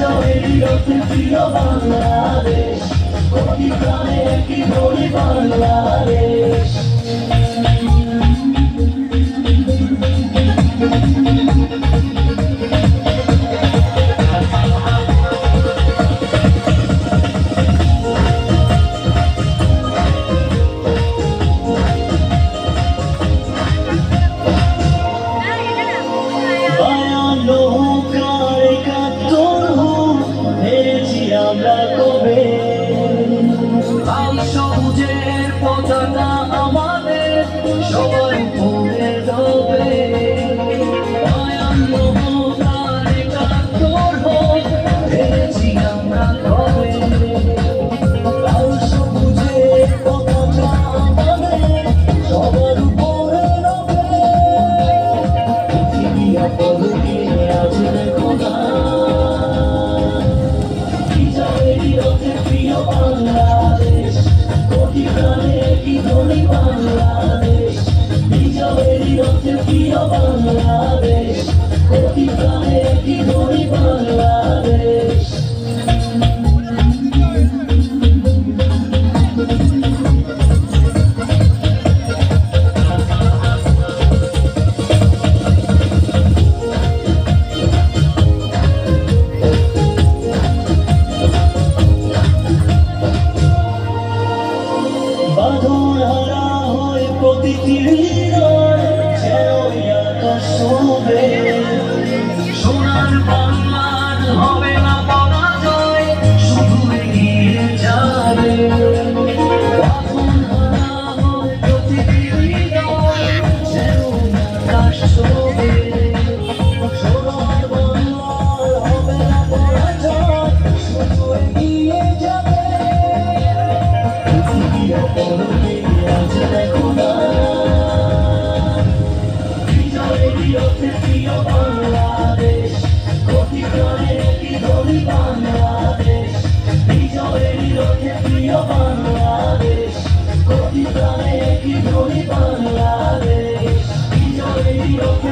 বিজয়েরই রথে প্রিয় বাংলাদেশ, কোটি প্রাণে একই ধ্বনি বাংলাদেশ। আমরা কবে লাল সবুজের পতাকা আমাদের সবার উপরে রবে, হেরেছি আমরা কবে লাল সবুজের পতাকা আমাদের সবার উপরে রবে, পৃথিবী আপলকে আজ দেখো না প্রিয় বাংলাদেশ, কোটি প্রাণে একই ধ্বনি বাংলাদেশ, বিজয়েরই রথে প্রিয় বাংলাদেশ, কোটি প্রাণে একই ধ্বনি বাংলাদেশ। প্রতিটি হৃদয় যেন আকাশ শোভে, সোনার বাংলার হবে না পরাজয়, শুধু এগিয়ে যাবে। প্রতিটি হৃদয় যেন আকাশ শোভে, সোনার বাংলার হবে না পরাজয়, শুধু এগিয়ে যাবে। পৃথিবী অপরকে আজ দেখো না, প্রিয় বাংলাদেশ, কোটি প্রাণে একই ধ্বনি বাংলাদেশ, বিজয়েরই রথে প্রিয় বাংলাদেশ, কোটি প্রাণে একই ধ্বনি বাংলাদেশ, বিজয়েরই রথে